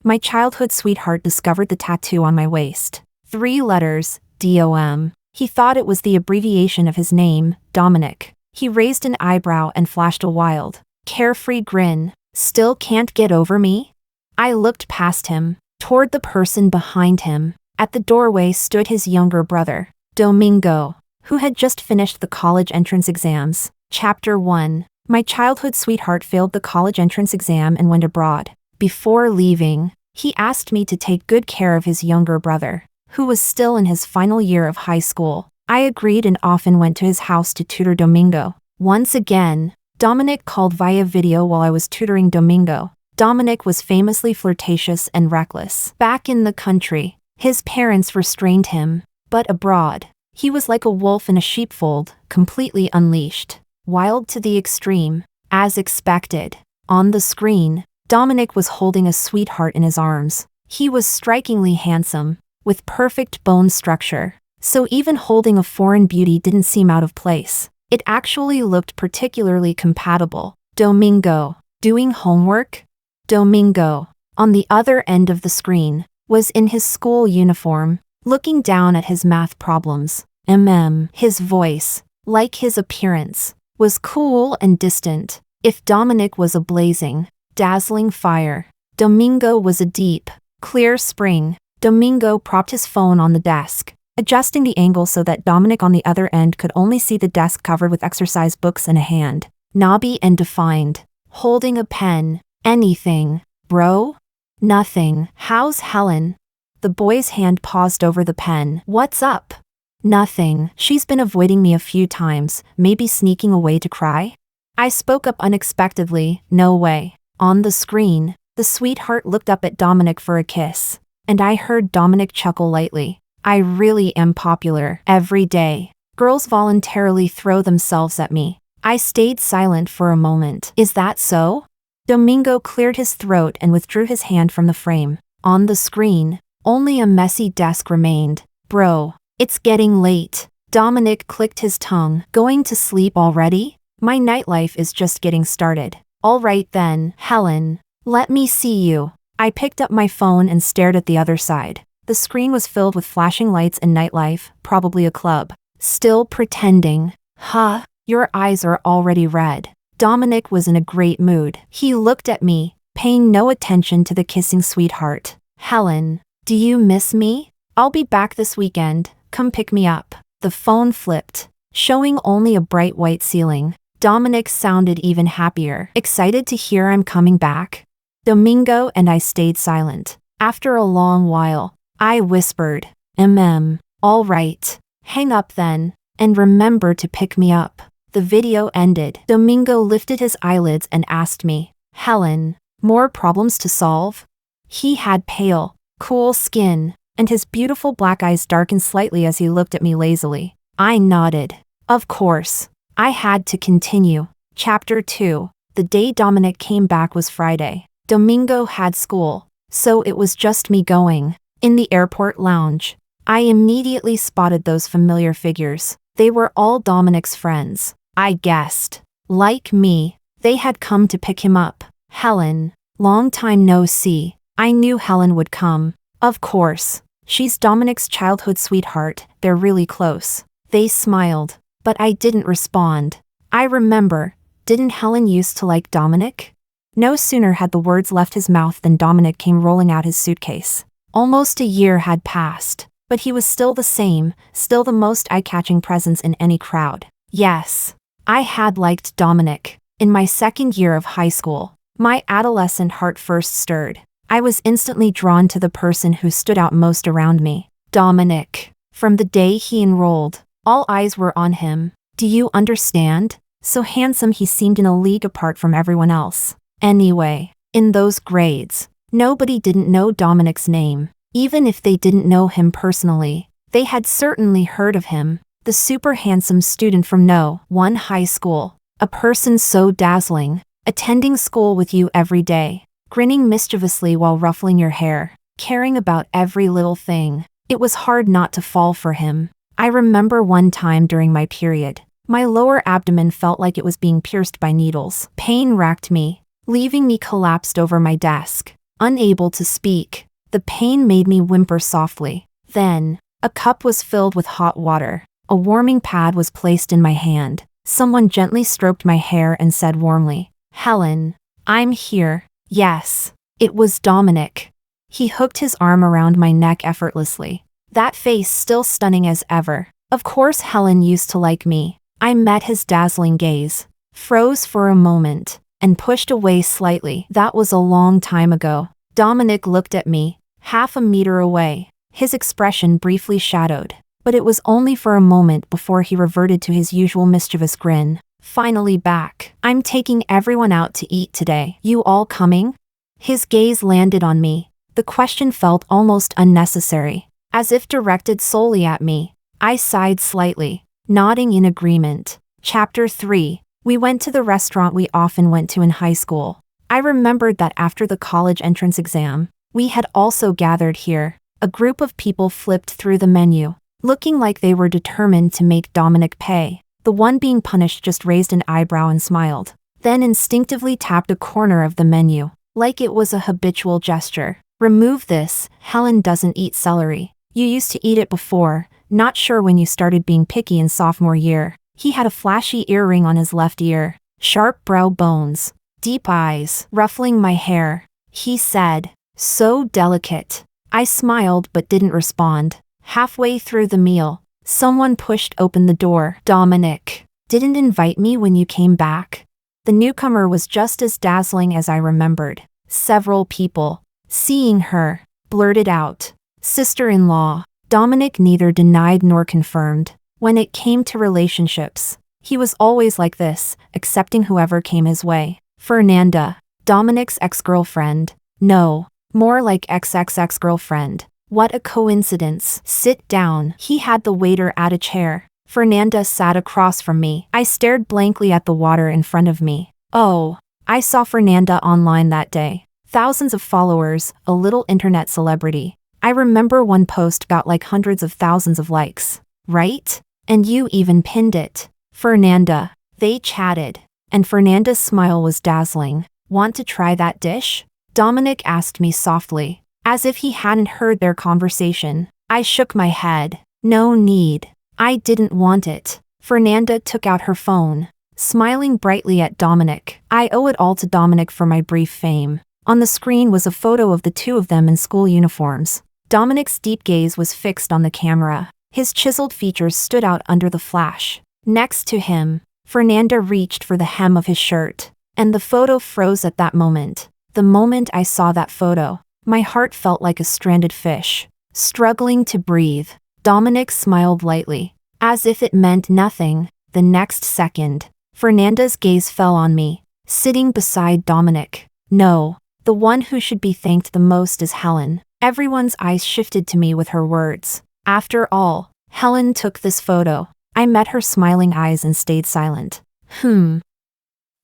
My childhood sweetheart discovered the tattoo on my waist. 3 letters, DOM. He thought it was the abbreviation of his name, Dominic. He raised an eyebrow and flashed a wild, carefree grin. Still can't get over me? I looked past him, toward the person behind him. At the doorway stood his younger brother, Domingo, who had just finished the college entrance exams. Chapter 1. My childhood sweetheart failed the college entrance exam and went abroad. Before leaving, he asked me to take good care of his younger brother, who was still in his final year of high school. I agreed and often went to his house to tutor Domingo. Once again, Dominic called via video while I was tutoring Domingo. Dominic was famously flirtatious and reckless. Back in the country, his parents restrained him, but abroad, he was like a wolf in a sheepfold, completely unleashed. Wild to the extreme. As expected. On the screen, Dominic was holding a sweetheart in his arms. He was strikingly handsome, with perfect bone structure, so even holding a foreign beauty didn't seem out of place. It actually looked particularly compatible. Domingo. Doing homework? Domingo, on the other end of the screen, was in his school uniform, looking down at his math problems. His voice, like his appearance, was cool and distant. If Dominic was a blazing, dazzling fire, Domingo was a deep, clear spring. Domingo propped his phone on the desk, adjusting the angle so that Dominic on the other end could only see the desk covered with exercise books and a hand, knobby and defined, holding a pen. Anything, bro? Nothing. How's Helen? The boy's hand paused over the pen. What's up? Nothing. She's been avoiding me a few times, maybe sneaking away to cry? I spoke up unexpectedly. No way. On the screen, the sweetheart looked up at Dominic for a kiss, and I heard Dominic chuckle lightly. I really am popular. Every day, girls voluntarily throw themselves at me. I stayed silent for a moment. Is that so? Domingo cleared his throat and withdrew his hand from the frame. On the screen, only a messy desk remained. Bro, it's getting late. Dominic clicked his tongue. Going to sleep already? My nightlife is just getting started. All right then, Helen. Let me see you. I picked up my phone and stared at the other side. The screen was filled with flashing lights and nightlife, probably a club. Still pretending. Huh? Your eyes are already red. Dominic was in a great mood. He looked at me, paying no attention to the kissing sweetheart. Helen, do you miss me? I'll be back this weekend. Come pick me up. The phone flipped, showing only a bright white ceiling. Dominic sounded even happier. Excited to hear I'm coming back? Domingo and I stayed silent. After a long while, I whispered, all right. Hang up then, and remember to pick me up. The video ended. Domingo lifted his eyelids and asked me, Helen, more problems to solve? He had pale, cool skin, and his beautiful black eyes darkened slightly as he looked at me lazily. I nodded. Of course. I had to continue. Chapter 2. The day Dominic came back was Friday. Domingo had school, so it was just me going. In the airport lounge, I immediately spotted those familiar figures. They were all Dominic's friends. I guessed. Like me, they had come to pick him up. Helen. Long time no see. I knew Helen would come. Of course. She's Dominic's childhood sweetheart. They're really close. They smiled, but I didn't respond. I remember, didn't Helen used to like Dominic? No sooner had the words left his mouth than Dominic came rolling out his suitcase. Almost a year had passed, but he was still the same, still the most eye-catching presence in any crowd. Yes. I had liked Dominic. In my second year of high school, my adolescent heart first stirred. I was instantly drawn to the person who stood out most around me. Dominic. From the day he enrolled, all eyes were on him. Do you understand? So handsome he seemed in a league apart from everyone else. Anyway, in those grades, nobody didn't know Dominic's name. Even if they didn't know him personally, they had certainly heard of him. The super handsome student from No. 1 high school. A person so dazzling, attending school with you every day, grinning mischievously while ruffling your hair, caring about every little thing. It was hard not to fall for him. I remember one time during my period, my lower abdomen felt like it was being pierced by needles. Pain racked me, leaving me collapsed over my desk. unable to speak. The pain made me whimper softly. Then, a cup was filled with hot water. A warming pad was placed in my hand. Someone gently stroked my hair and said warmly, "Helen, I'm here." Yes, it was Dominic. He hooked his arm around my neck effortlessly. That face still stunning as ever. Of course Helen used to like me. I met his dazzling gaze, froze for a moment, and pushed away slightly. That was a long time ago. Dominic looked at me, half a meter away. His expression briefly shadowed, but it was only for a moment before he reverted to his usual mischievous grin. Finally back. "I'm taking everyone out to eat today. You all coming?" His gaze landed on me. The question felt almost unnecessary, as if directed solely at me. I sighed slightly, nodding in agreement. Chapter 3. We went to the restaurant we often went to in high school. I remembered that after the college entrance exam, we had also gathered here. A group of people flipped through the menu, looking like they were determined to make Dominic pay. The one being punished just raised an eyebrow and smiled, then instinctively tapped a corner of the menu, like it was a habitual gesture. "Remove this, Helen doesn't eat celery. You used to eat it before, not sure when you started being picky in sophomore year." He had a flashy earring on his left ear, sharp brow bones, deep eyes, ruffling my hair. He said, "So delicate." I smiled but didn't respond. Halfway through the meal, someone pushed open the door. "Dominic, didn't invite me when you came back?" The newcomer was just as dazzling as I remembered. Several people, seeing her, blurted out, "Sister-in-law." Dominic neither denied nor confirmed. When it came to relationships, he was always like this, accepting whoever came his way. Fernanda, Dominic's ex-girlfriend. No, more like ex-ex-ex-girlfriend. What a coincidence. "Sit down." He had the waiter add a chair. Fernanda sat across from me. I stared blankly at the water in front of me. Oh, I saw Fernanda online that day. Thousands of followers, a little internet celebrity. I remember one post got like hundreds of thousands of likes. Right? And you even pinned it. Fernanda. They chatted, and Fernanda's smile was dazzling. "Want to try that dish?" Dominic asked me softly, as if he hadn't heard their conversation. I shook my head. No need. I didn't want it. Fernanda took out her phone, smiling brightly at Dominic. I owe it all to Dominic for my brief fame. On the screen was a photo of the two of them in school uniforms. Dominic's deep gaze was fixed on the camera. His chiseled features stood out under the flash. Next to him, Fernanda reached for the hem of his shirt, and the photo froze at that moment. The moment I saw that photo, my heart felt like a stranded fish, struggling to breathe. Dominic smiled lightly, as if it meant nothing. The next second, Fernanda's gaze fell on me, sitting beside Dominic. No, the one who should be thanked the most is Helen. Everyone's eyes shifted to me with her words. After all, Helen took this photo. I met her smiling eyes and stayed silent.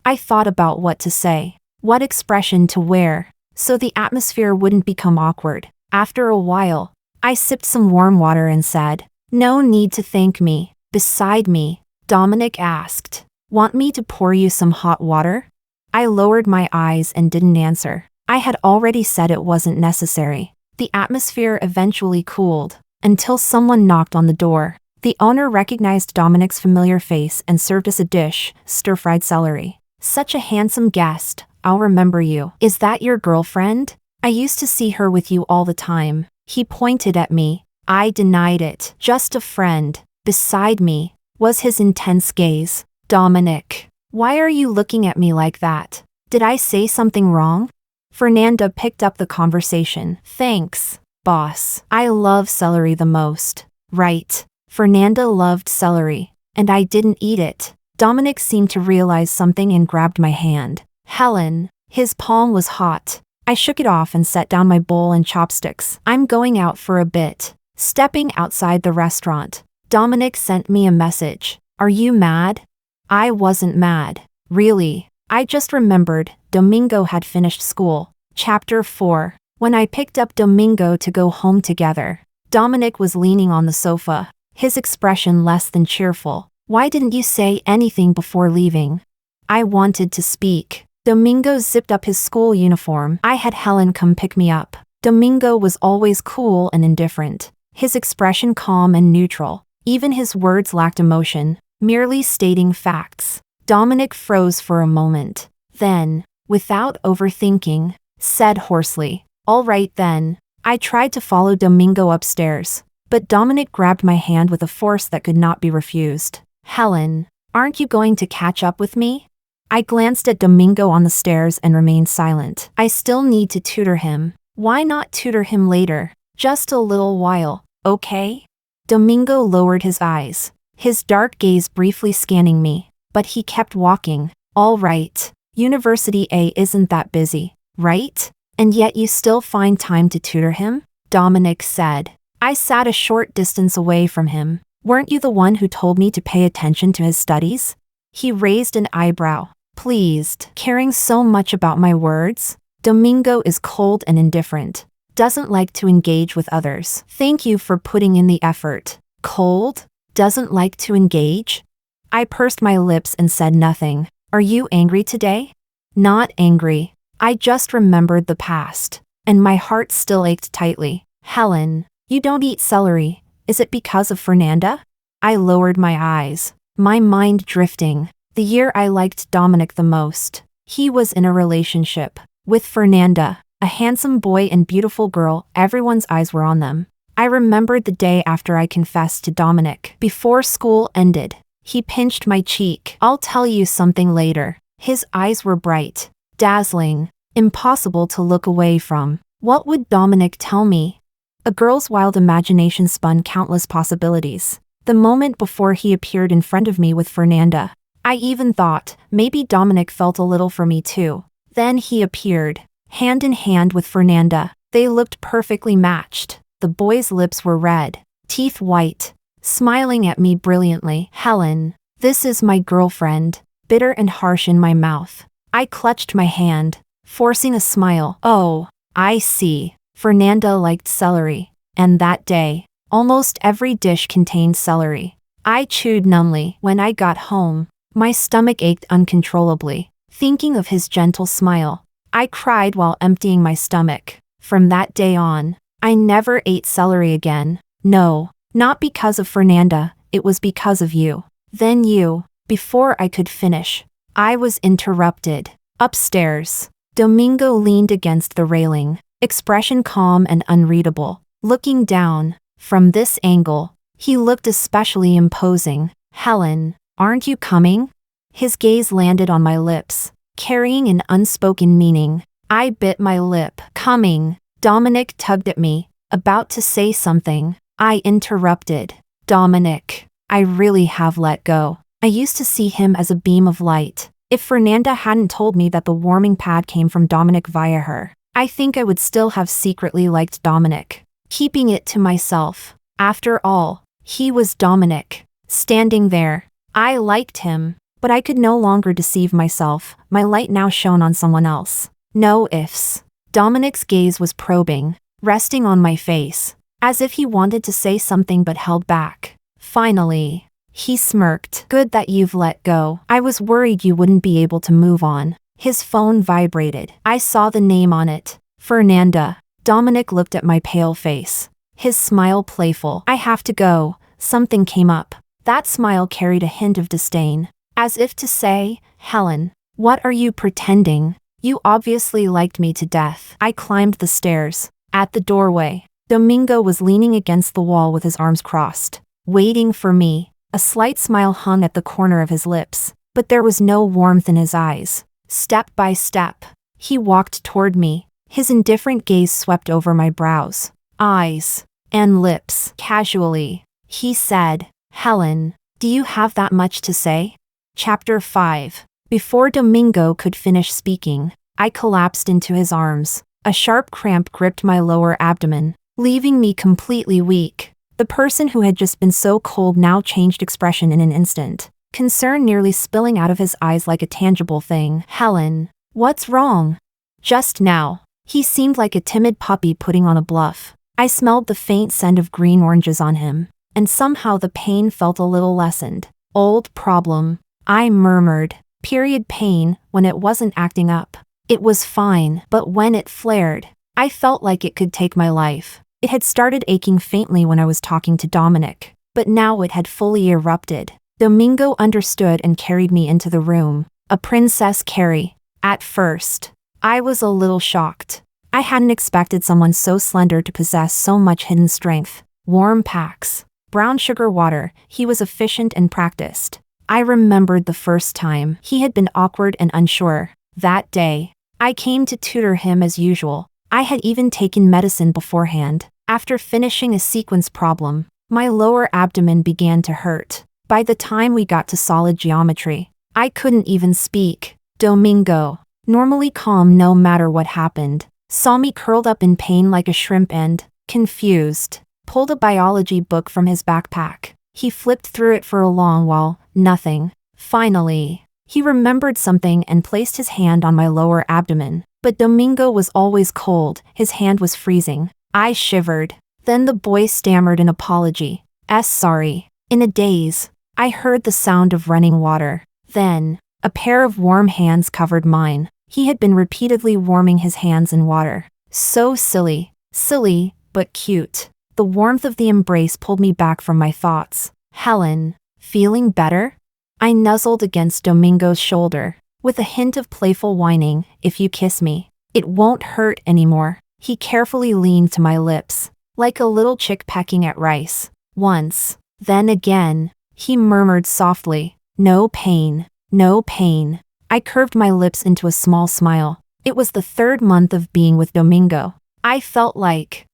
I thought about what to say, what expression to wear, so the atmosphere wouldn't become awkward. After a while, I sipped some warm water and said, "No need to thank me." Beside me, Dominic asked, "Want me to pour you some hot water?" I lowered my eyes and didn't answer. I had already said it wasn't necessary. The atmosphere eventually cooled, until someone knocked on the door. The owner recognized Dominic's familiar face and served us a dish, stir-fried celery. "Such a handsome guest, I'll remember you." "Is that your girlfriend? I used to see her with you all the time." He pointed at me. I denied it. "Just a friend." Beside me was his intense gaze. "Dominic, why are you looking at me like that? Did I say something wrong?" Fernanda picked up the conversation. "Thanks, boss. I love celery the most." Right. Fernanda loved celery, and I didn't eat it. Dominic seemed to realize something and grabbed my hand. "Helen." His palm was hot. I shook it off and set down my bowl and chopsticks. "I'm going out for a bit." Stepping outside the restaurant, Dominic sent me a message. "Are you mad?" I wasn't mad. Really. I just remembered Domingo had finished school. Chapter 4. When I picked up Domingo to go home together, Dominic was leaning on the sofa, his expression less than cheerful. "Why didn't you say anything before leaving?" I wanted to speak, Domingo zipped up his school uniform. I had Helen come pick me up. Domingo was always cool and indifferent. His expression calm and neutral. Even his words lacked emotion, merely stating facts. Dominic froze for a moment. Then, without overthinking, said hoarsely, "All right then." I tried to follow Domingo upstairs, but Dominic grabbed my hand with a force that could not be refused. "Helen, aren't you going to catch up with me?" I glanced at Domingo on the stairs and remained silent. I still need to tutor him. Why not tutor him later? Just a little while, okay? Domingo lowered his eyes, his dark gaze briefly scanning me, but he kept walking. "All right, University A isn't that busy, right? And yet you still find time to tutor him?" Dominic said. I sat a short distance away from him. "Weren't you the one who told me to pay attention to his studies?" He raised an eyebrow, pleased, caring so much about my words. Domingo is cold and indifferent. Doesn't like to engage with others. Thank you for putting in the effort. Cold? Doesn't like to engage? I pursed my lips and said nothing. Are you angry today? Not angry. I just remembered the past, and my heart still ached tightly. Helen, you don't eat celery. Is it because of Fernanda? I lowered my eyes, my mind drifting. The year I liked Dominic the most. He was in a relationship with Fernanda, a handsome boy and beautiful girl. Everyone's eyes were on them. I remembered the day after I confessed to Dominic. Before school ended, he pinched my cheek. "I'll tell you something later." His eyes were bright, dazzling, impossible to look away from. What would Dominic tell me? A girl's wild imagination spun countless possibilities. The moment before he appeared in front of me with Fernanda, I even thought, maybe Dominic felt a little for me too. Then he appeared, hand in hand with Fernanda. They looked perfectly matched. The boy's lips were red, teeth white, smiling at me brilliantly. "Helen, this is my girlfriend," bitter and harsh in my mouth. I clutched my hand, forcing a smile. "Oh, I see. Fernanda liked celery. And that day, almost every dish contained celery." I chewed numbly. When I got home, my stomach ached uncontrollably, thinking of his gentle smile. I cried while emptying my stomach. From that day on, I never ate celery again. No, not because of Fernanda, it was because of you. Then you. Before I could finish, I was interrupted. Upstairs, Domingo leaned against the railing, expression calm and unreadable. Looking down, from this angle, he looked especially imposing. "Helen, aren't you coming?" His gaze landed on my lips, carrying an unspoken meaning. I bit my lip. "Coming." Dominic tugged at me, about to say something. I interrupted. "Dominic, I really have let go." I used to see him as a beam of light. If Fernanda hadn't told me that the warming pad came from Dominic via her, I think I would still have secretly liked Dominic, keeping it to myself. After all, he was Dominic, standing there. I liked him, but I could no longer deceive myself. My light now shone on someone else. No ifs. Dominic's gaze was probing, resting on my face, as if he wanted to say something but held back. Finally, he smirked. "Good that you've let go. I was worried you wouldn't be able to move on." His phone vibrated. I saw the name on it. Fernanda. Dominic looked at my pale face, his smile playful. "I have to go. Something came up." That smile carried a hint of disdain, as if to say, "Helen, what are you pretending? You obviously liked me to death." I climbed the stairs. At the doorway, Domingo was leaning against the wall with his arms crossed, waiting for me. A slight smile hung at the corner of his lips, but there was no warmth in his eyes. Step by step, he walked toward me. His indifferent gaze swept over my brows, eyes, and lips. Casually, he said, "Helen, do you have that much to say?" Chapter 5. Before Domingo could finish speaking, I collapsed into his arms. A sharp cramp gripped my lower abdomen, leaving me completely weak. The person who had just been so cold now changed expression in an instant, concern nearly spilling out of his eyes like a tangible thing. "Helen, what's wrong?" Just now, he seemed like a timid puppy putting on a bluff. I smelled the faint scent of green oranges on him, and somehow the pain felt a little lessened. "Old problem," I murmured. Period pain when it wasn't acting up. It was fine, but when it flared, I felt like it could take my life. It had started aching faintly when I was talking to Dominic, but now it had fully erupted. Domingo understood and carried me into the room. A princess carry. At first, I was a little shocked. I hadn't expected someone so slender to possess so much hidden strength. Warm packs. Brown sugar water. He was efficient and practiced. I remembered the first time he had been awkward and unsure. That day, I came to tutor him as usual. I had even taken medicine beforehand. After finishing a sequence problem, my lower abdomen began to hurt. By the time we got to solid geometry, I couldn't even speak. Domingo, normally calm no matter what happened, saw me curled up in pain like a shrimp and, confused, pulled a biology book from his backpack. He flipped through it for a long while, nothing. Finally, he remembered something and placed his hand on my lower abdomen. But Domingo was always cold, his hand was freezing. I shivered. Then the boy stammered an apology. Sorry. In a daze, I heard the sound of running water. Then, a pair of warm hands covered mine. He had been repeatedly warming his hands in water. So silly. Silly, but cute. The warmth of the embrace pulled me back from my thoughts. Helen, feeling better? I nuzzled against Domingo's shoulder, with a hint of playful whining. If you kiss me, it won't hurt anymore. He carefully leaned to my lips, like a little chick pecking at rice. Once, then again, he murmured softly, no pain, no pain. I curved my lips into a small smile. It was the third month of being with Domingo. I felt like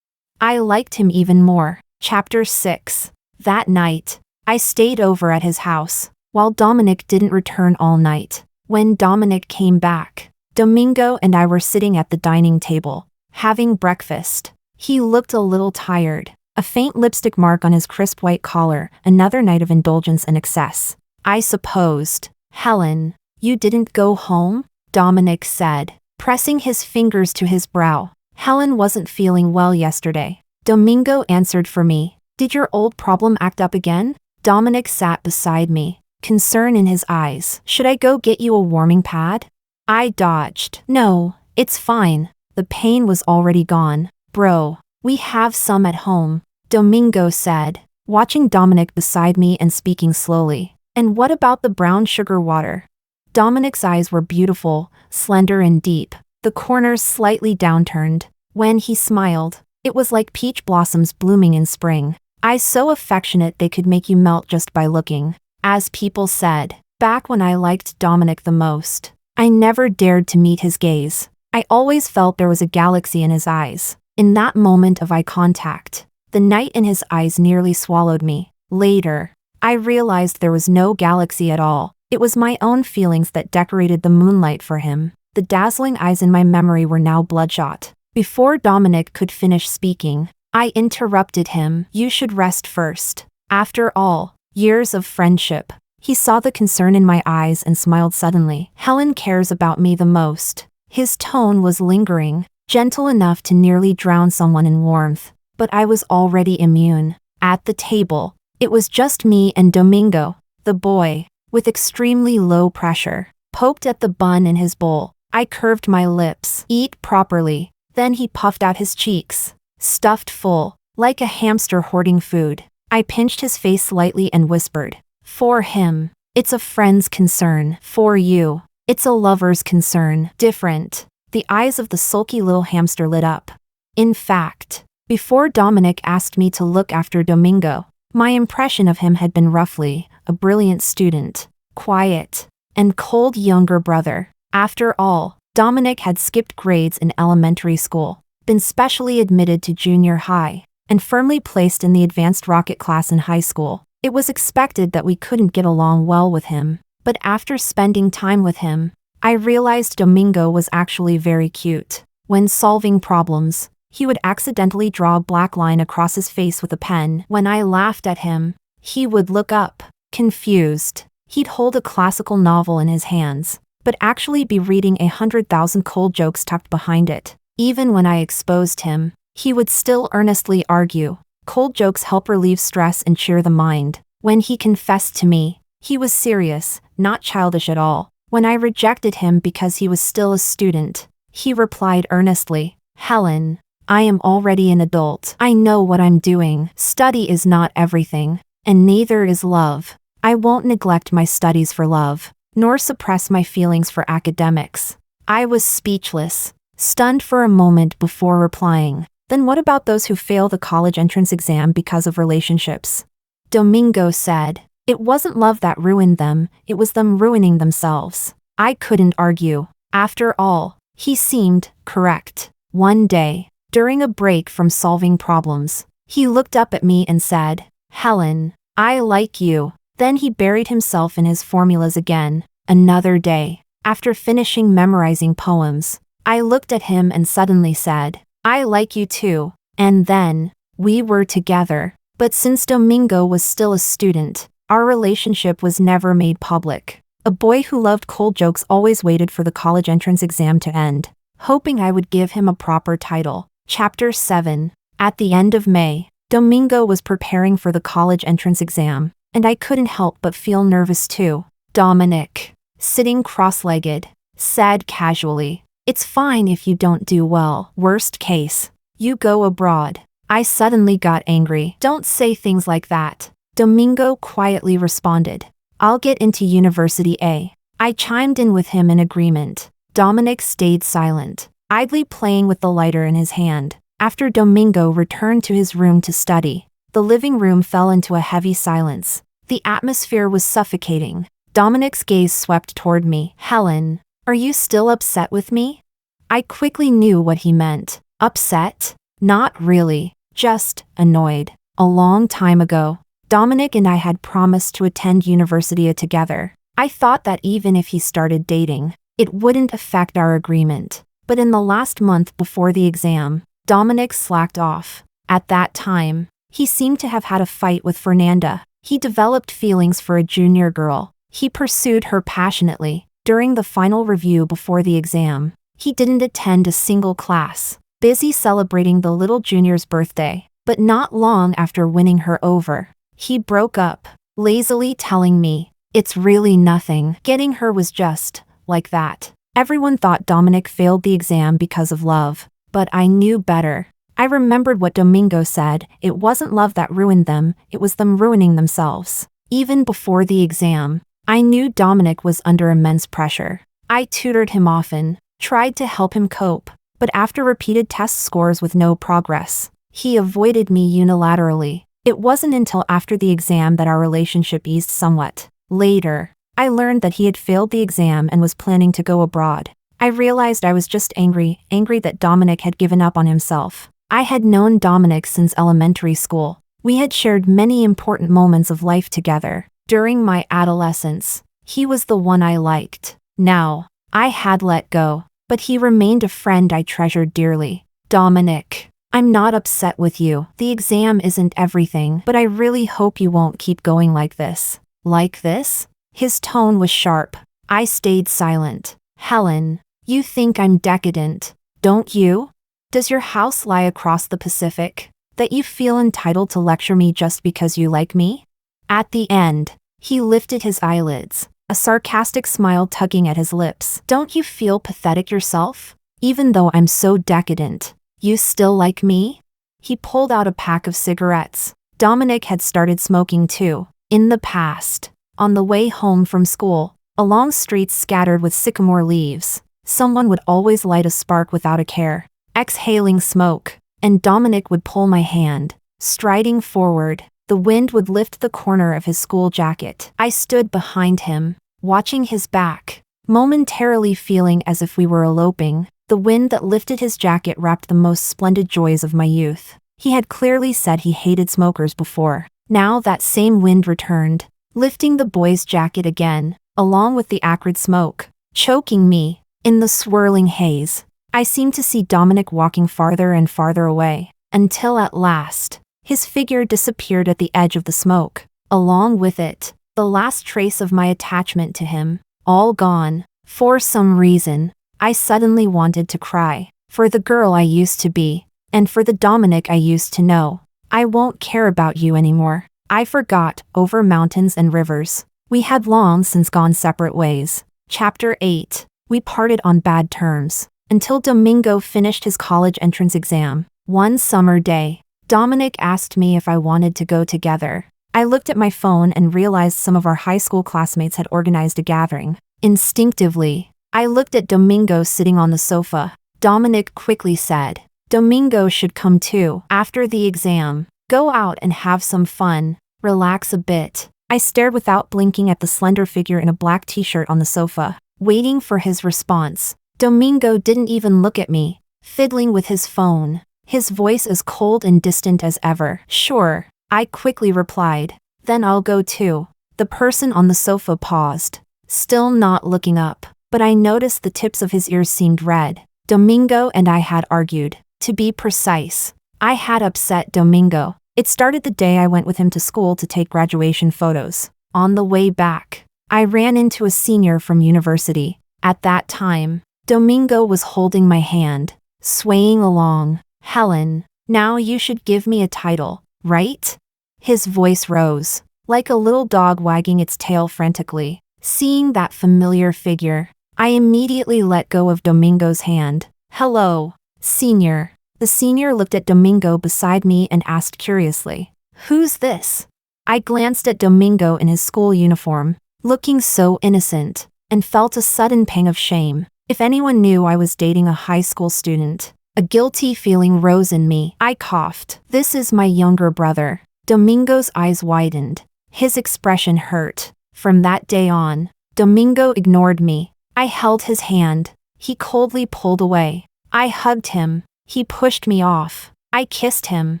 I liked him even more. Chapter 6. That night, I stayed over at his house, while Dominic didn't return all night. When Dominic came back, Domingo and I were sitting at the dining table, having breakfast. He looked a little tired, a faint lipstick mark on his crisp white collar, another night of indulgence and excess. I supposed, Helen, you didn't go home? Dominic said, pressing his fingers to his brow. Helen wasn't feeling well yesterday. Domingo answered for me. Did your old problem act up again? Dominic sat beside me, concern in his eyes. Should I go get you a warming pad? I dodged. No, it's fine. The pain was already gone. Bro, we have some at home, Domingo said, watching Dominic beside me and speaking slowly. And what about the brown sugar water? Dominic's eyes were beautiful, slender and deep, the corners slightly downturned. When he smiled, it was like peach blossoms blooming in spring. Eyes so affectionate they could make you melt just by looking. As people said, back when I liked Dominic the most, I never dared to meet his gaze. I always felt there was a galaxy in his eyes. In that moment of eye contact, the night in his eyes nearly swallowed me. Later, I realized there was no galaxy at all. It was my own feelings that decorated the moonlight for him. The dazzling eyes in my memory were now bloodshot. Before Dominic could finish speaking, I interrupted him. You should rest first. After all, years of friendship. He saw the concern in my eyes and smiled suddenly. Helen cares about me the most. His tone was lingering, gentle enough to nearly drown someone in warmth. But I was already immune. At the table, it was just me and Domingo. The boy, with extremely low pressure, poked at the bun in his bowl. I curved my lips. Eat properly. Then he puffed out his cheeks, stuffed full, like a hamster hoarding food. I pinched his face slightly and whispered, for him, it's a friend's concern. For you, it's a lover's concern. Different. The eyes of the sulky little hamster lit up. In fact, before Dominic asked me to look after Domingo, my impression of him had been roughly a brilliant student, quiet, and cold younger brother. After all, Dominic had skipped grades in elementary school, been specially admitted to junior high, and firmly placed in the advanced rocket class in high school. It was expected that we couldn't get along well with him, but after spending time with him, I realized Domingo was actually very cute. When solving problems, he would accidentally draw a black line across his face with a pen. When I laughed at him, he would look up, confused. He'd hold a classical novel in his hands, but actually be reading 100,000 cold jokes tucked behind it. Even when I exposed him, he would still earnestly argue. Cold jokes help relieve stress and cheer the mind. When he confessed to me, he was serious, not childish at all. When I rejected him because he was still a student, he replied earnestly, "Helen, I am already an adult. I know what I'm doing. Study is not everything, and neither is love. I won't neglect my studies for love, nor suppress my feelings for academics." I was speechless, stunned for a moment before replying. "Then what about those who fail the college entrance exam because of relationships?" Domingo said, "It wasn't love that ruined them, it was them ruining themselves." I couldn't argue. After all, he seemed correct. One day, during a break from solving problems, he looked up at me and said, "Helen, I like you." Then he buried himself in his formulas again. Another day, after finishing memorizing poems, I looked at him and suddenly said, "I like you too." And then, we were together. But since Domingo was still a student, our relationship was never made public. A boy who loved cold jokes always waited for the college entrance exam to end, hoping I would give him a proper title. Chapter 7. At the end of May, Domingo was preparing for the college entrance exam, and I couldn't help but feel nervous too. Dominic, sitting cross-legged, said casually, "It's fine if you don't do well. Worst case, you go abroad." I suddenly got angry. "Don't say things like that," Domingo quietly responded. "I'll get into University A." I chimed in with him in agreement. Dominic stayed silent, idly playing with the lighter in his hand. After Domingo returned to his room to study, the living room fell into a heavy silence. The atmosphere was suffocating. Dominic's gaze swept toward me. "Helen, are you still upset with me?" I quickly knew what he meant. Upset? Not really, just annoyed. A long time ago, Dominic and I had promised to attend University together. I thought that even if he started dating, it wouldn't affect our agreement. But in the last month before the exam, Dominic slacked off. At that time, he seemed to have had a fight with Fernanda. He developed feelings for a junior girl. He pursued her passionately. During the final review before the exam, he didn't attend a single class, busy celebrating the little junior's birthday. But not long after winning her over, he broke up, lazily telling me, "It's really nothing." Getting her was just like that. Everyone thought Dominic failed the exam because of love, but I knew better. I remembered what Domingo said, it wasn't love that ruined them, it was them ruining themselves. Even before the exam, I knew Dominic was under immense pressure. I tutored him often, tried to help him cope, but after repeated test scores with no progress, he avoided me unilaterally. It wasn't until after the exam that our relationship eased somewhat. Later, I learned that he had failed the exam and was planning to go abroad. I realized I was just angry that Dominic had given up on himself. I had known Dominic since elementary school. We had shared many important moments of life together. During my adolescence, he was the one I liked. Now, I had let go, but he remained a friend I treasured dearly. "Dominic, I'm not upset with you. The exam isn't everything, but I really hope you won't keep going like this." "Like this?" His tone was sharp. I stayed silent. "Helen, you think I'm decadent, don't you? Does your house lie across the Pacific, that you feel entitled to lecture me just because you like me?" At the end, he lifted his eyelids, a sarcastic smile tugging at his lips. "Don't you feel pathetic yourself? Even though I'm so decadent, you still like me?" He pulled out a pack of cigarettes. Dominic had started smoking too. In the past, on the way home from school, along streets scattered with sycamore leaves, someone would always light a spark without a care, exhaling smoke, and Dominic would pull my hand. Striding forward, the wind would lift the corner of his school jacket. I stood behind him, watching his back, momentarily feeling as if we were eloping. The wind that lifted his jacket wrapped the most splendid joys of my youth. He had clearly said he hated smokers before. Now that same wind returned, lifting the boy's jacket again, along with the acrid smoke, choking me. In the swirling haze, I seemed to see Dominic walking farther and farther away, until at last, his figure disappeared at the edge of the smoke. Along with it, the last trace of my attachment to him, all gone. For some reason, I suddenly wanted to cry. For the girl I used to be, and for the Dominic I used to know. "I won't care about you anymore. I forgot, over mountains and rivers. We had long since gone separate ways. Chapter 8. We parted on bad terms. Until Domingo finished his college entrance exam. One summer day, Dominic asked me if I wanted to go together. I looked at my phone and realized some of our high school classmates had organized a gathering. Instinctively, I looked at Domingo sitting on the sofa. Dominic quickly said, "Domingo should come too. After the exam, go out and have some fun. Relax a bit." I stared without blinking at the slender figure in a black t-shirt on the sofa, waiting for his response. Domingo didn't even look at me, fiddling with his phone, his voice as cold and distant as ever. "Sure," I quickly replied. "Then I'll go too." The person on the sofa paused, still not looking up, but I noticed the tips of his ears seemed red. Domingo and I had argued. To be precise, I had upset Domingo. It started the day I went with him to school to take graduation photos. On the way back, I ran into a senior from university. At that time, Domingo was holding my hand, swaying along. "Helen, now you should give me a title, right?" His voice rose, like a little dog wagging its tail frantically. Seeing that familiar figure, I immediately let go of Domingo's hand. "Hello, senior." The senior looked at Domingo beside me and asked curiously, "Who's this?" I glanced at Domingo in his school uniform, looking so innocent, and felt a sudden pang of shame. If anyone knew I was dating a high school student, a guilty feeling rose in me. I coughed. "This is my younger brother." Domingo's eyes widened. His expression hurt. From that day on, Domingo ignored me. I held his hand. He coldly pulled away. I hugged him. He pushed me off. I kissed him.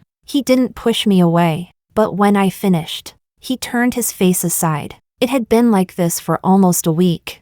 He didn't push me away. But when I finished, he turned his face aside. It had been like this for almost a week.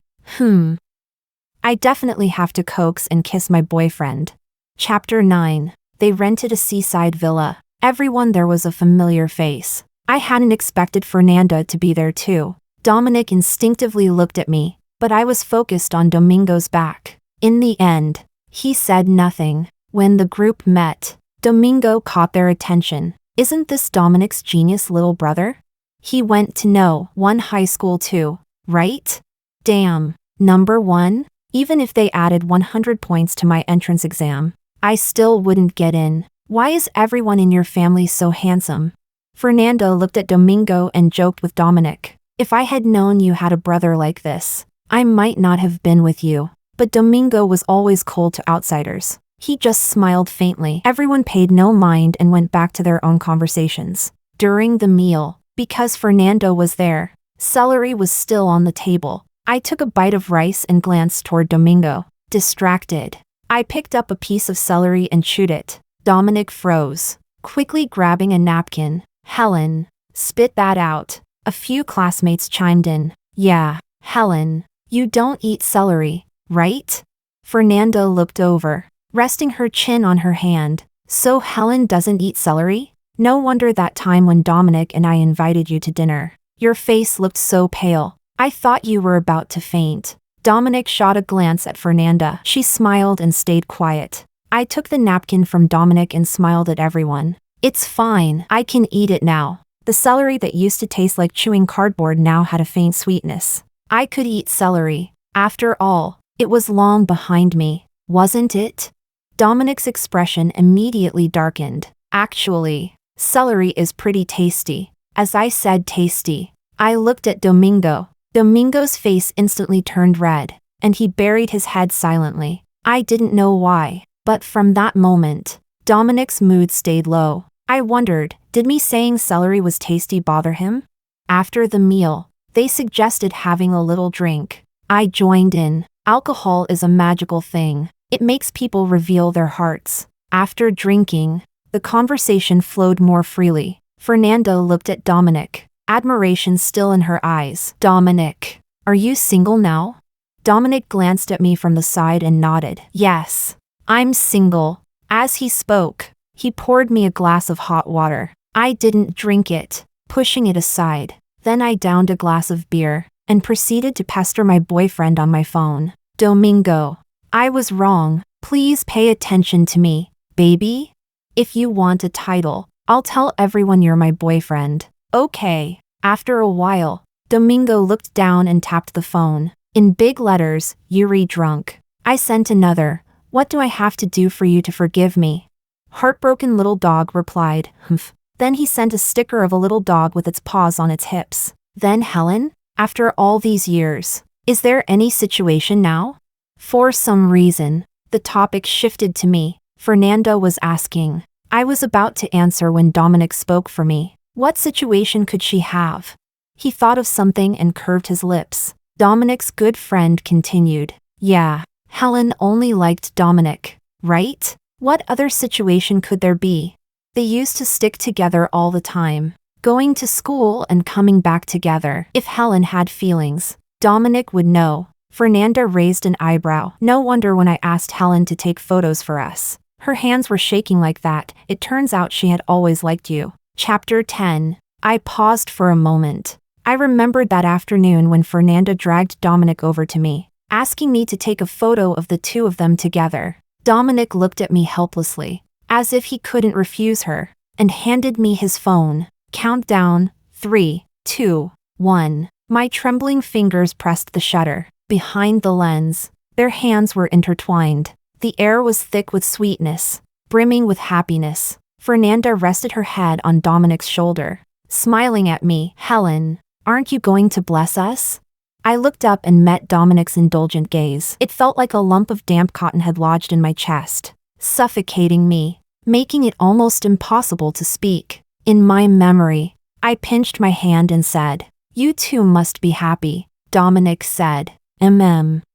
I definitely have to coax and kiss my boyfriend. Chapter 9. They rented a seaside villa. Everyone there was a familiar face. I hadn't expected Fernanda to be there too. Dominic instinctively looked at me, but I was focused on Domingo's back. In the end, he said nothing. When the group met, Domingo caught their attention. "Isn't this Dominic's genius little brother? He went to #1 high school too, right? Damn, #1? Even if they added 100 points to my entrance exam, I still wouldn't get in. Why is everyone in your family so handsome?" Fernanda looked at Domingo and joked with Dominic. "If I had known you had a brother like this, I might not have been with you." But Domingo was always cold to outsiders. He just smiled faintly. Everyone paid no mind and went back to their own conversations. During the meal, because Fernando was there, celery was still on the table. I took a bite of rice and glanced toward Domingo. Distracted, I picked up a piece of celery and chewed it. Dominic froze, quickly grabbing a napkin. "Helen, spit that out." A few classmates chimed in. "Yeah, Helen, you don't eat celery, right?" Fernanda looked over, resting her chin on her hand. "So Helen doesn't eat celery? No wonder that time when Dominic and I invited you to dinner, your face looked so pale. I thought you were about to faint." Dominic shot a glance at Fernanda. She smiled and stayed quiet. I took the napkin from Dominic and smiled at everyone. "It's fine, I can eat it now." The celery that used to taste like chewing cardboard now had a faint sweetness. I could eat celery. After all, it was long behind me, wasn't it? Dominic's expression immediately darkened. "Actually, celery is pretty tasty." As I said tasty, I looked at Domingo. Domingo's face instantly turned red, and he buried his head silently. I didn't know why, but from that moment, Dominic's mood stayed low. I wondered, did me saying celery was tasty bother him? After the meal, they suggested having a little drink. I joined in. Alcohol is a magical thing. It makes people reveal their hearts. After drinking, the conversation flowed more freely. Fernanda looked at Dominic, admiration still in her eyes. "Dominic, are you single now?" Dominic glanced at me from the side and nodded. "Yes, I'm single." As he spoke, he poured me a glass of hot water. I didn't drink it, pushing it aside. Then I downed a glass of beer and proceeded to pester my boyfriend on my phone. "Domingo, I was wrong. Please pay attention to me, baby. If you want a title, I'll tell everyone you're my boyfriend." "Okay." After a while, Domingo looked down and tapped the phone. In big letters, Yuri drunk. I sent another. What do I have to do for you to forgive me? Heartbroken little dog replied, humph. Then he sent a sticker of a little dog with its paws on its hips. Then Helen? After all these years, is there any situation now? For some reason, the topic shifted to me. Fernanda was asking. I was about to answer when Dominic spoke for me. What situation could she have? He thought of something and curved his lips. Dominic's good friend continued. Yeah, Helen only liked Dominic, right? What other situation could there be? They used to stick together all the time, going to school and coming back together. If Helen had feelings, Dominic would know. Fernanda raised an eyebrow. No wonder when I asked Helen to take photos for us, her hands were shaking like that. It turns out she had always liked you. Chapter 10. I paused for a moment. I remembered that afternoon when Fernanda dragged Dominic over to me, asking me to take a photo of the two of them together. Dominic looked at me helplessly, as if he couldn't refuse her, and handed me his phone. Countdown, 3, 2, 1. My trembling fingers pressed the shutter. Behind the lens, their hands were intertwined. The air was thick with sweetness, brimming with happiness. Fernanda rested her head on Dominic's shoulder, smiling at me. Helen, aren't you going to bless us? I looked up and met Dominic's indulgent gaze. It felt like a lump of damp cotton had lodged in my chest, suffocating me, making it almost impossible to speak. In my memory, I pinched my hand and said, You two must be happy, Dominic said.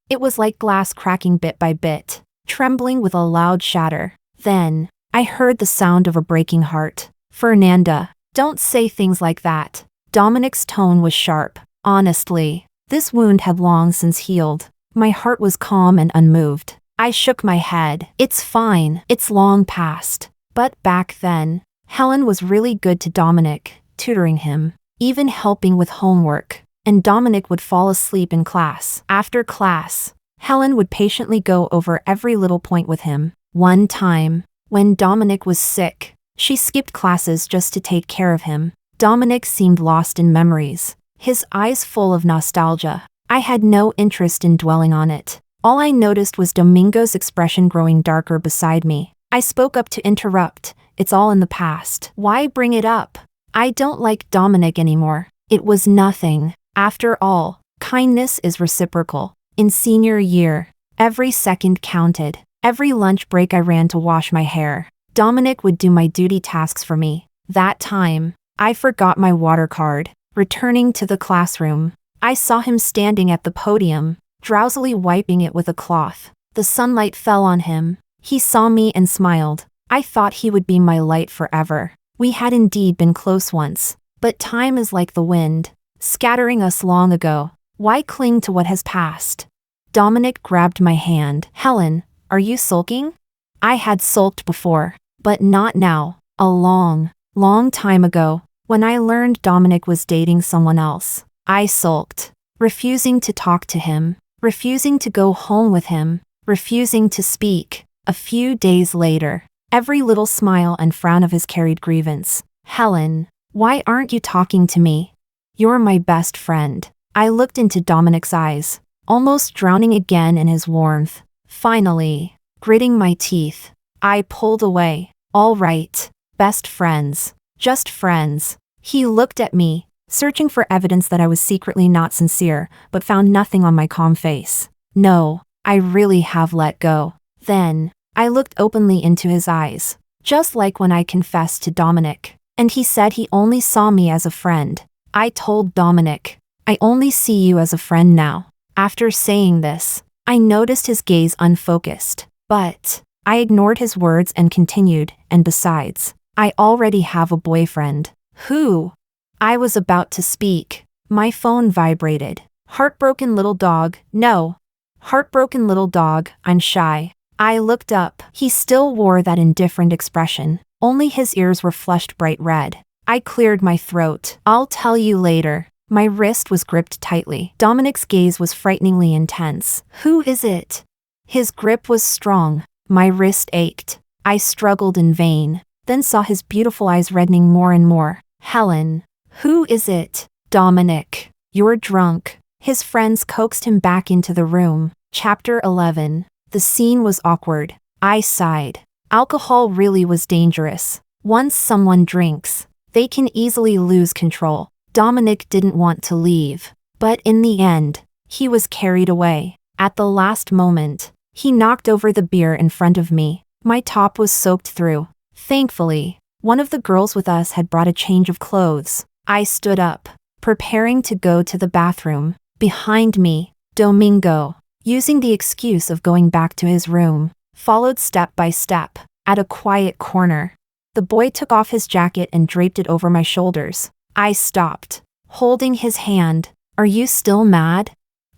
It was like glass cracking bit by bit, trembling with a loud shatter. Then, I heard the sound of a breaking heart. Fernanda, don't say things like that. Dominic's tone was sharp. Honestly, this wound had long since healed. My heart was calm and unmoved. I shook my head. It's fine. It's long past. But back then, Helen was really good to Dominic, tutoring him, even helping with homework. And Dominic would fall asleep in class. After class, Helen would patiently go over every little point with him. One time, when Dominic was sick, she skipped classes just to take care of him. Dominic seemed lost in memories, his eyes full of nostalgia. I had no interest in dwelling on it. All I noticed was Domingo's expression growing darker beside me. I spoke up to interrupt. It's all in the past. Why bring it up? I don't like Dominic anymore. It was nothing. After all, kindness is reciprocal. In senior year, every second counted. Every lunch break I ran to wash my hair. Dominic would do my duty tasks for me. That time, I forgot my water card. Returning to the classroom, I saw him standing at the podium, drowsily wiping it with a cloth. The sunlight fell on him. He saw me and smiled. I thought he would be my light forever. We had indeed been close once. But time is like the wind, scattering us long ago. Why cling to what has passed? Dominic grabbed my hand. Helen, are you sulking? I had sulked before, but not now. A long, long time ago, when I learned Dominic was dating someone else, I sulked, refusing to talk to him, refusing to go home with him, refusing to speak. A few days later, every little smile and frown of his carried grievance. Helen, why aren't you talking to me? You're my best friend. I looked into Dominic's eyes, almost drowning again in his warmth. Finally, gritting my teeth, I pulled away. All right, best friends, just friends. He looked at me, searching for evidence that I was secretly not sincere, but found nothing on my calm face. No, I really have let go. Then, I looked openly into his eyes, just like when I confessed to Dominic, and he said he only saw me as a friend. I told Dominic, I only see you as a friend now. After saying this, I noticed his gaze unfocused, but I ignored his words and continued, and besides, I already have a boyfriend. Who? I was about to speak. My phone vibrated. Heartbroken little dog, no. Heartbroken little dog, I'm shy. I looked up. He still wore that indifferent expression, only his ears were flushed bright red. I cleared my throat. I'll tell you later. My wrist was gripped tightly. Dominic's gaze was frighteningly intense. Who is it? His grip was strong. My wrist ached. I struggled in vain, then saw his beautiful eyes reddening more and more. Helen. Who is it? Dominic. You're drunk. His friends coaxed him back into the room. Chapter 11. The scene was awkward. I sighed. Alcohol really was dangerous. Once someone drinks, they can easily lose control. Dominic didn't want to leave, but in the end, he was carried away. At the last moment, he knocked over the beer in front of me. My top was soaked through. Thankfully, one of the girls with us had brought a change of clothes. I stood up, preparing to go to the bathroom. Behind me, Domingo, using the excuse of going back to his room, followed step by step. At a quiet corner, the boy took off his jacket and draped it over my shoulders. I stopped, holding his hand. Are you still mad?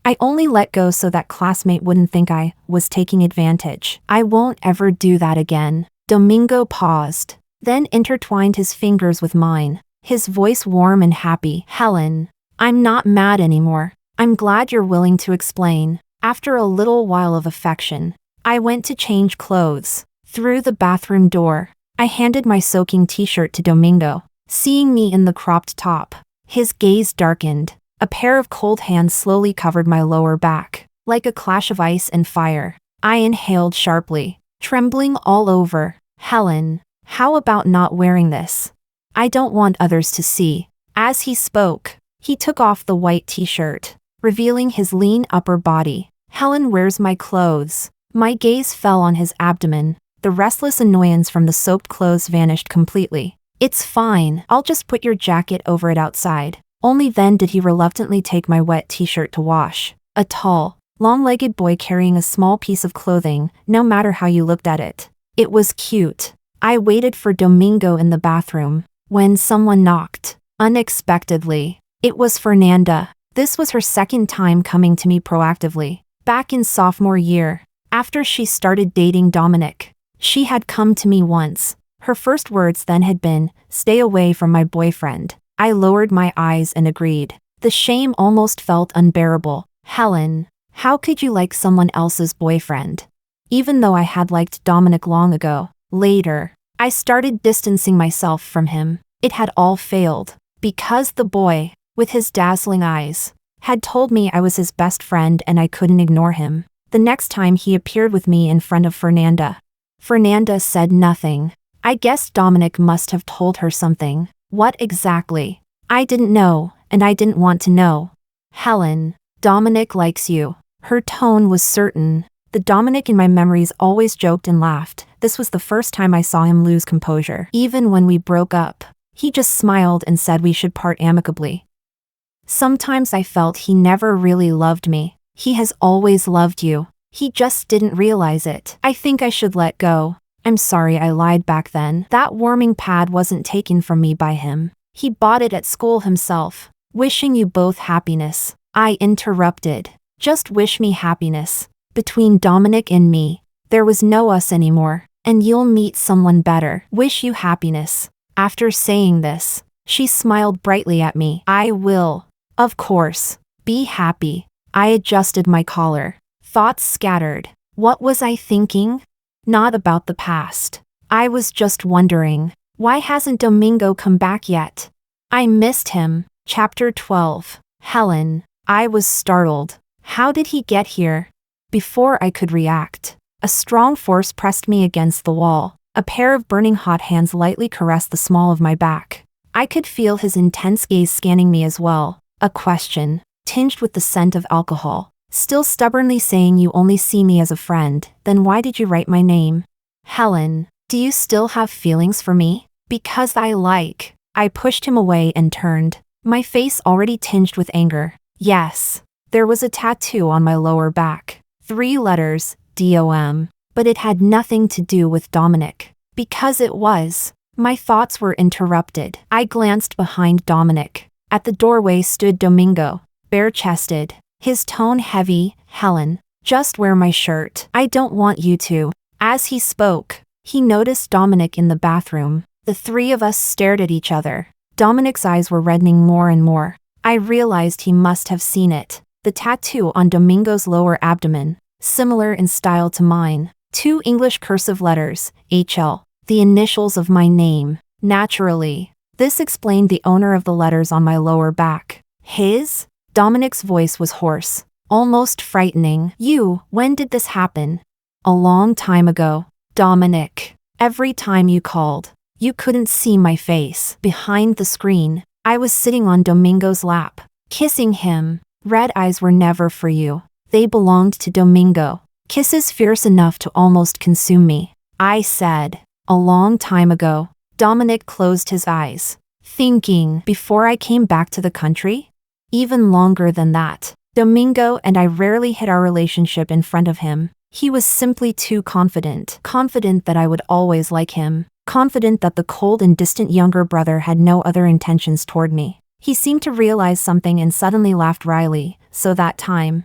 I only let go so that classmate wouldn't think I was taking advantage. I won't ever do that again. Domingo paused, then intertwined his fingers with mine, his voice warm and happy. Helen, I'm not mad anymore. I'm glad you're willing to explain. After a little while of affection, I went to change clothes. Through the bathroom door, I handed my soaking t-shirt to Domingo. Seeing me in the cropped top, his gaze darkened. A pair of cold hands slowly covered my lower back, like a clash of ice and fire. I inhaled sharply, trembling all over. Helen, how about not wearing this? I don't want others to see. As he spoke, he took off the white t-shirt, revealing his lean upper body. Helen, where's my clothes? My gaze fell on his abdomen. The restless annoyance from the soaked clothes vanished completely. It's fine, I'll just put your jacket over it outside. Only then did he reluctantly take my wet t-shirt to wash. A tall, long-legged boy carrying a small piece of clothing, no matter how you looked at it. It was cute. I waited for Domingo in the bathroom, when someone knocked. Unexpectedly, it was Fernanda. This was her second time coming to me proactively. Back in sophomore year, after she started dating Dominic, she had come to me once. Her first words then had been, "Stay away from my boyfriend." I lowered my eyes and agreed. The shame almost felt unbearable. Helen, how could you like someone else's boyfriend? Even though I had liked Dominic long ago. Later, I started distancing myself from him. It had all failed, because the boy, with his dazzling eyes, had told me I was his best friend and I couldn't ignore him. The next time he appeared with me in front of Fernanda. Fernanda said nothing. I guessed Dominic must have told her something. What exactly? I didn't know, and I didn't want to know. Helen, Dominic likes you. Her tone was certain. The Dominic in my memories always joked and laughed. This was the first time I saw him lose composure. Even when we broke up, he just smiled and said we should part amicably. Sometimes I felt he never really loved me. He has always loved you. He just didn't realize it. I think I should let go. I'm sorry I lied back then. That warming pad wasn't taken from me by him. He bought it at school himself. Wishing you both happiness. I interrupted. Just wish me happiness. Between Dominic and me, there was no us anymore, and you'll meet someone better. Wish you happiness. After saying this, she smiled brightly at me. I will, of course, be happy. I adjusted my collar. Thoughts scattered. What was I thinking? Not about the past. I was just wondering, why hasn't Domingo come back yet? I missed him. Chapter 12. Helen. I was startled. How did he get here? Before I could react, a strong force pressed me against the wall. A pair of burning hot hands lightly caressed the small of my back. I could feel his intense gaze scanning me as well. A question, tinged with the scent of alcohol. Still stubbornly saying, you only see me as a friend, then why did you write my name? Helen, do you still have feelings for me? Because I pushed him away and turned, my face already tinged with anger. Yes, there was a tattoo on my lower back. 3 letters, DOM, but it had nothing to do with Dominic. Because it was, my thoughts were interrupted. I glanced behind Dominic. At the doorway stood Domingo, bare-chested. His tone heavy. Helen, just wear my shirt. I don't want you to. As he spoke, he noticed Dominic in the bathroom. The 3 of us stared at each other. Dominic's eyes were reddening more and more. I realized he must have seen it. The tattoo on Domingo's lower abdomen, similar in style to mine. 2 English cursive letters, HL, the initials of my name. Naturally, this explained the owner of the letters on my lower back. His? Dominic's voice was hoarse, almost frightening. When did this happen? A long time ago, Dominic. Every time you called, you couldn't see my face. Behind the screen, I was sitting on Domingo's lap, kissing him. Red eyes were never for you. They belonged to Domingo. Kisses fierce enough to almost consume me. I said. A long time ago. Dominic closed his eyes, thinking, before I came back to the country? Even longer than that. Domingo and I rarely hid our relationship in front of him. He was simply too confident. Confident that I would always like him. Confident that the cold and distant younger brother had no other intentions toward me. He seemed to realize something and suddenly laughed wryly. So that time,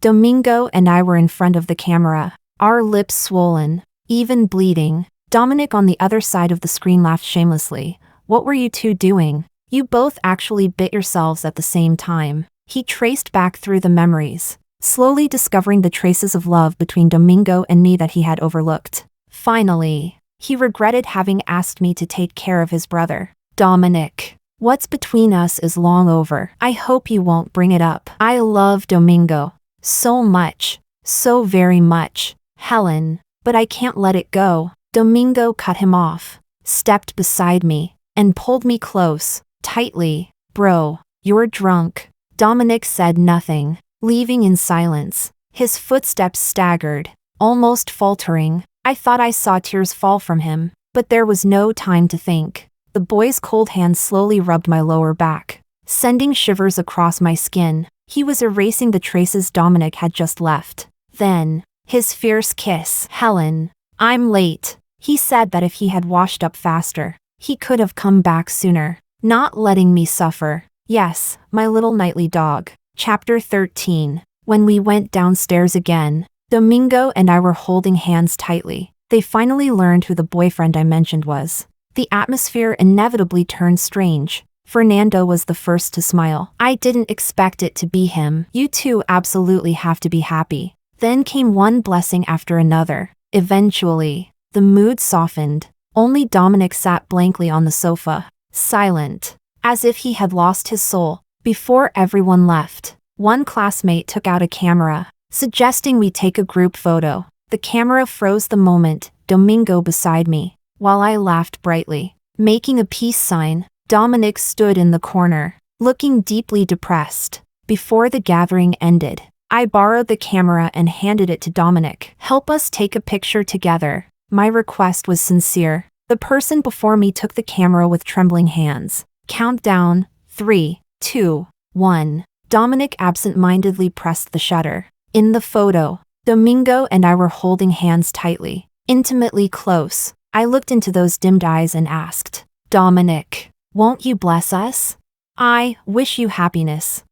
Domingo and I were in front of the camera, our lips swollen, even bleeding. Dominic on the other side of the screen laughed shamelessly. What were you two doing? You both actually bit yourselves at the same time. He traced back through the memories, slowly discovering the traces of love between Domingo and me that he had overlooked. Finally, he regretted having asked me to take care of his brother. Dominic, what's between us is long over. I hope you won't bring it up. I love Domingo so much, so very much, Helen, but I can't let it go. Domingo cut him off, stepped beside me, and pulled me close, tightly. Bro, you're drunk. Dominic said nothing, leaving in silence. His footsteps staggered, almost faltering. I thought I saw tears fall from him, but there was no time to think. The boy's cold hand slowly rubbed my lower back, sending shivers across my skin. He was erasing the traces Dominic had just left. Then, his fierce kiss. Helen, I'm late. He said that if he had washed up faster, he could have come back sooner, not letting me suffer. Yes, my little nightly dog. Chapter 13. When we went downstairs again, Domingo and I were holding hands tightly. They finally learned who the boyfriend I mentioned was. The atmosphere inevitably turned strange. Fernando was the first to smile. I didn't expect it to be him. You two absolutely have to be happy. Then came one blessing after another. Eventually, the mood softened. Only Dominic sat blankly on the sofa, silent, as if he had lost his soul. Before everyone left, one classmate took out a camera, suggesting we take a group photo. The camera froze the moment, Domingo beside me, while I laughed brightly. Making a peace sign, Dominic stood in the corner, looking deeply depressed. Before the gathering ended, I borrowed the camera and handed it to Dominic. Help us take a picture together. My request was sincere. The person before me took the camera with trembling hands. Countdown, 3, 2, 1. Dominic absent-mindedly pressed the shutter. In the photo, Domingo and I were holding hands tightly, intimately close. I looked into those dimmed eyes and asked, Dominic, won't you bless us? I wish you happiness.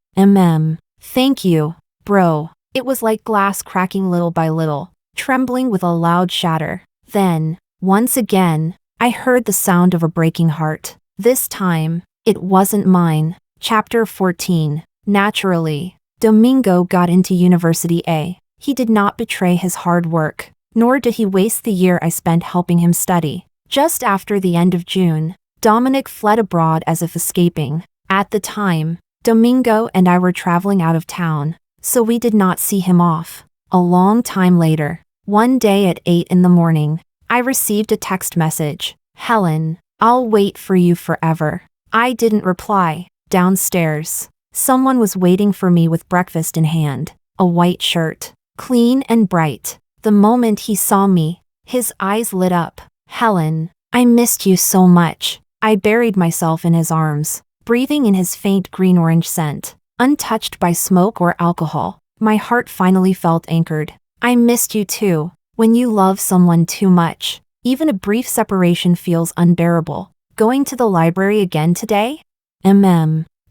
Thank you, bro. It was like glass cracking little by little, trembling with a loud shatter. Then, once again, I heard the sound of a breaking heart. This time, it wasn't mine. Chapter 14. Naturally, Domingo got into University A. He did not betray his hard work, nor did he waste the year I spent helping him study. Just after the end of June, Dominic fled abroad as if escaping. At the time, Domingo and I were traveling out of town, so we did not see him off. A long time later, one day at 8 in the morning, I received a text message. Helen, I'll wait for you forever. I didn't reply. Downstairs, someone was waiting for me with breakfast in hand. A white shirt, clean and bright. The moment he saw me, his eyes lit up. Helen, I missed you so much. I buried myself in his arms, breathing in his faint green-orange scent. Untouched by smoke or alcohol, my heart finally felt anchored. I missed you too. When you love someone too much, even a brief separation feels unbearable. Going to the library again today?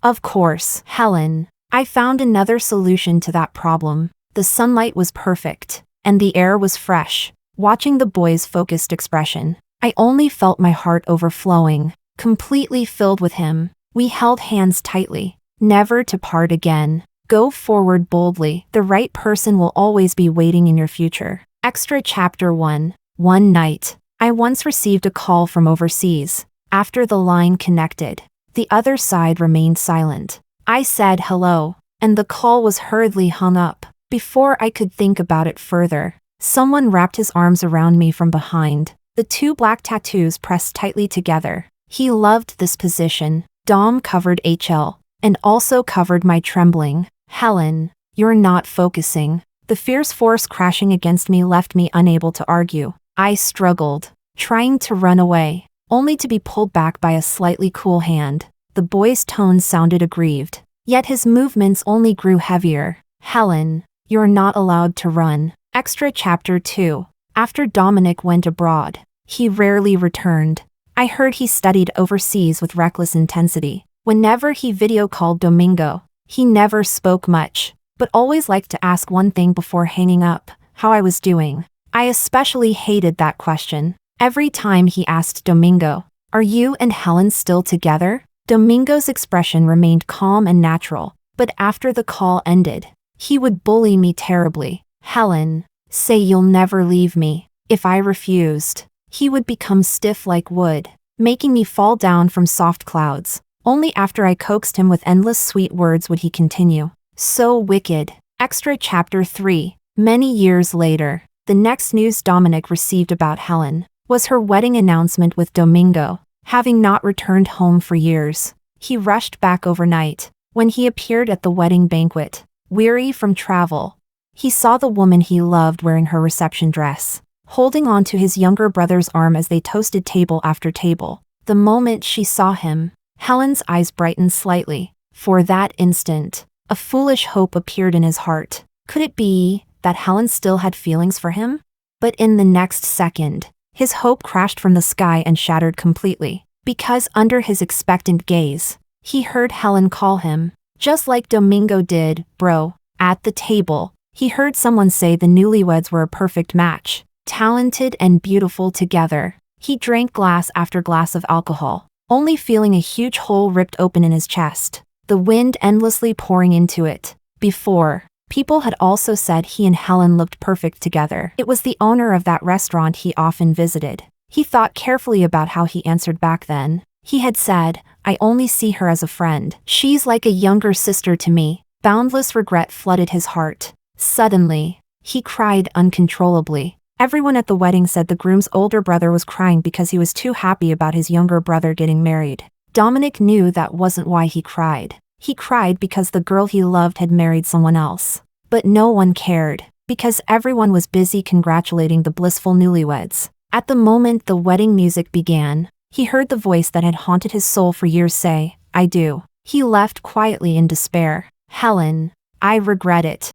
Of course, Helen. I found another solution to that problem. The sunlight was perfect, and the air was fresh. Watching the boy's focused expression, I only felt my heart overflowing, completely filled with him. We held hands tightly, never to part again. Go forward boldly. The right person will always be waiting in your future. Extra Chapter 1. One night, I once received a call from overseas. After the line connected, the other side remained silent. I said hello, and the call was hurriedly hung up. Before I could think about it further, someone wrapped his arms around me from behind. The two black tattoos pressed tightly together. He loved this position. Dom covered HL, and also covered my trembling. Helen, you're not focusing. The fierce force crashing against me left me unable to argue. I struggled, trying to run away, only to be pulled back by a slightly cool hand. The boy's tone sounded aggrieved, yet his movements only grew heavier. Helen, you're not allowed to run. Extra Chapter 2. After Dominic went abroad, he rarely returned. I heard he studied overseas with reckless intensity. Whenever he video called Domingo, he never spoke much, but always liked to ask one thing before hanging up: how I was doing. I especially hated that question. Every time he asked Domingo, "Are you and Helen still together?" Domingo's expression remained calm and natural, but after the call ended, he would bully me terribly. "Helen, say you'll never leave me." If I refused, he would become stiff like wood, making me fall down from soft clouds. Only after I coaxed him with endless sweet words would he continue. So wicked. Extra Chapter 3. Many years later, the next news Dominic received about Helen was her wedding announcement with Domingo. Having not returned home for years, he rushed back overnight. When he appeared at the wedding banquet, weary from travel, he saw the woman he loved wearing her reception dress, holding on to his younger brother's arm as they toasted table after table. The moment she saw him, Helen's eyes brightened slightly. For that instant, a foolish hope appeared in his heart. Could it be that Helen still had feelings for him? But in the next second, his hope crashed from the sky and shattered completely, because under his expectant gaze, he heard Helen call him, just like Domingo did, "Bro." At the table, he heard someone say the newlyweds were a perfect match, talented and beautiful together. He drank glass after glass of alcohol, only feeling a huge hole ripped open in his chest, the wind endlessly pouring into it. Before, people had also said he and Helen looked perfect together. It was the owner of that restaurant he often visited. He thought carefully about how he answered back then. He had said, "I only see her as a friend. She's like a younger sister to me." Boundless regret flooded his heart. Suddenly, he cried uncontrollably. Everyone at the wedding said the groom's older brother was crying because he was too happy about his younger brother getting married. Dominic knew that wasn't why he cried. He cried because the girl he loved had married someone else. But no one cared, because everyone was busy congratulating the blissful newlyweds. At the moment the wedding music began, he heard the voice that had haunted his soul for years say, "I do." He left quietly in despair. "Helen, I regret it."